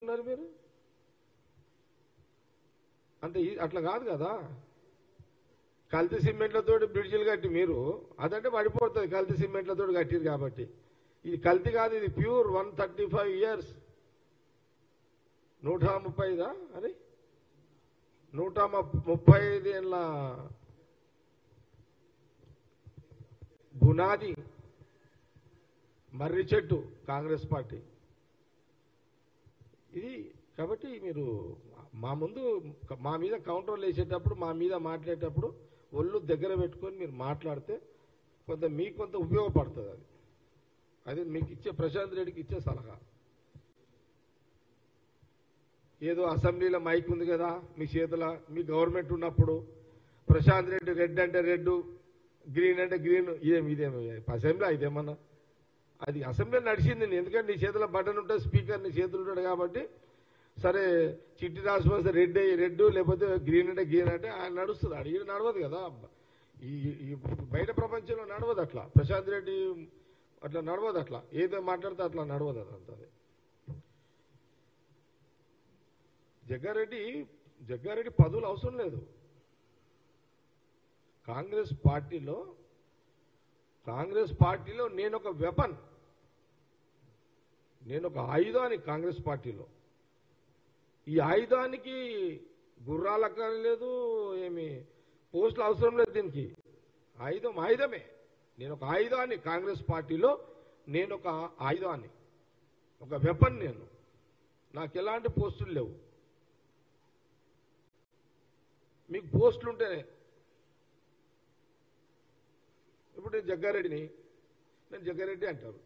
ఉన్నారు మీరు అంతే అట్లా కాదు కదా కల్తీ సిమెంట్లతో బ్రిడ్జిలు కట్టి మీరు అదంటే పడిపోతుంది కల్తీ సిమెంట్లతో కట్టిరు కాబట్టి ఇది కల్తీ కాదు ఇది ప్యూర్ 135 ఇయర్స్ 135దా అది 135 ఏళ్ళ బునాది మర్రి చెట్టు కాంగ్రెస్ పార్టీ ఇది కాబట్టి మీరు మా ముందు మా మీద కౌంటర్లు వేసేటప్పుడు మా మీద మాట్లాడేటప్పుడు ఒళ్ళు దగ్గర పెట్టుకొని మీరు మాట్లాడితే మీకు కొంత ఉపయోగపడుతుంది అది మీకు ఇచ్చే ప్రశాంత్ రెడ్డికి ఇచ్చే సలహా ఏదో అసెంబ్లీలో మైక్ ఉంది కదా మీ చేతుల మీ గవర్నమెంట్ ఉన్నప్పుడు ప్రశాంత్ రెడ్డి రెడ్ అంటే రెడ్ గ్రీన్ అంటే గ్రీన్ ఇదేమి అసెంబ్లీ ఇదేమన్నా అది అసెంబ్లీ నడిచింది ఎందుకంటే నీ చేతిలో బటన్ ఉంటుంది స్పీకర్ నీ చేతులు ఉంటాడు కాబట్టి సరే చిట్టి రాసిపోతే రెడ్ లేకపోతే గ్రీన్ అంటే గ్రీన్ అంటే ఆయన నడుస్తుంది అడిగి నడవదు కదా ఈ బయట ప్రపంచంలో నడవదు అట్లా ప్రశాంత్ రెడ్డి అట్లా నడవదు అట్లా ఏదో మాట్లాడితే అట్లా నడవదు అదంతా జగ్గారెడ్డి పదవులు అవసరం లేదు కాంగ్రెస్ పార్టీలో నేను ఒక వెపన్ నేను ఒక ఆయుధాన్ని కాంగ్రెస్ పార్టీలో ఈ ఆయుధానికి గుర్రాలకు లేదు ఏమి పోస్టులు అవసరం లేదు దీనికి ఆయుధమే నేను ఒక ఆయుధాన్ని కాంగ్రెస్ పార్టీలో నేను ఒక ఆయుధాన్ని ఒక వెపన్ నేను నాకు ఎలాంటి పోస్టులు లేవు మీకు పోస్టులు ఉంటేనే ఇప్పుడు నేను జగ్గారెడ్డి అంటారు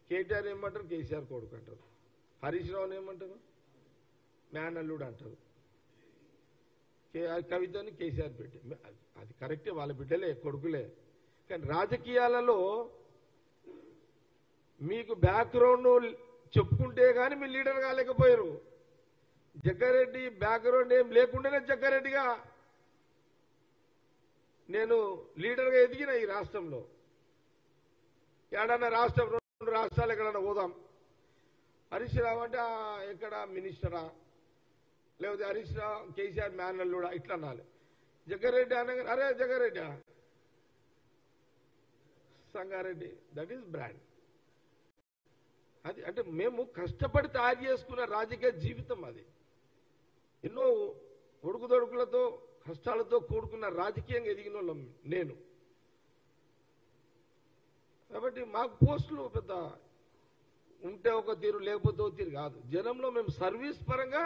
కేటీఆర్ ఏమంటారు కేసీఆర్ కొడుకు అంటారు హరీష్ రావుని ఏమంటారు మేనల్లుడు అంటారు కవితని కేసీఆర్ బిడ్డ అది కరెక్టే వాళ్ళ బిడ్డలే కొడుకులే కానీ రాజకీయాలలో మీకు బ్యాక్గ్రౌండ్ చెప్పుకుంటే కానీ మీరు లీడర్ కాలేకపోయారు జగ్గారెడ్డి బ్యాక్గ్రౌండ్ ఏం లేకుండానే జగ్గారెడ్డిగా నేను లీడర్గా ఎదిగిన ఈ రాష్ట్రంలో ఏడన్నా రాష్ట్రం 2 రాష్ట్రాలు ఎక్కడన్నా పోదాం హరీష్ రావు అంటే ఎక్కడ మినిస్టరా లేకపోతే హరీష్ రావు కేసీఆర్ మేనల్లుడా ఇట్లా అనాలి జగ్గారెడ్డి అనగా అరే Jaggareddy Sangareddy that is brand అది అంటే మేము కష్టపడి తయారు చేసుకున్న రాజకీయ జీవితం అది ఎన్నో ఒడుకుదొడుకులతో కష్టాలతో కూడుకున్న రాజకీయంగా ఎదిగిన వాళ్ళం నేను కాబట్టి మాకు పోస్టులు పెద్ద ఉంటే ఒక తీరు లేకపోతే ఒక తీరు కాదు జనంలో మేము సర్వీస్ పరంగా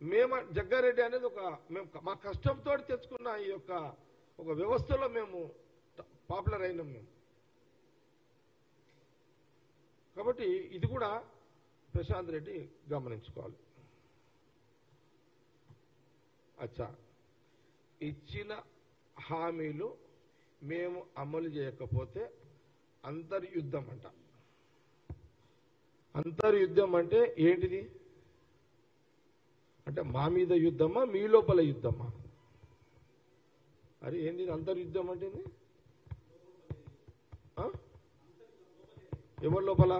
మేము జగ్గారెడ్డి అనేది మేము మా కష్టంతో తెచ్చుకున్న ఈ యొక్క ఒక వ్యవస్థలో మేము పాపులర్ అయినాం మేము కాబట్టి ఇది కూడా ప్రశాంత్ రెడ్డి గమనించుకోవాలి అచ్చా ఇచ్చిన హామీలు మేము అమలు చేయకపోతే అంతర్యుద్ధం అంట అంతర్యుద్ధం అంటే ఏంటిది అంటే మా మీద యుద్ధమా మీ లోపల యుద్ధమా అరే ఏంది అంతర్యుద్ధం అంటే ఎవరి లోపల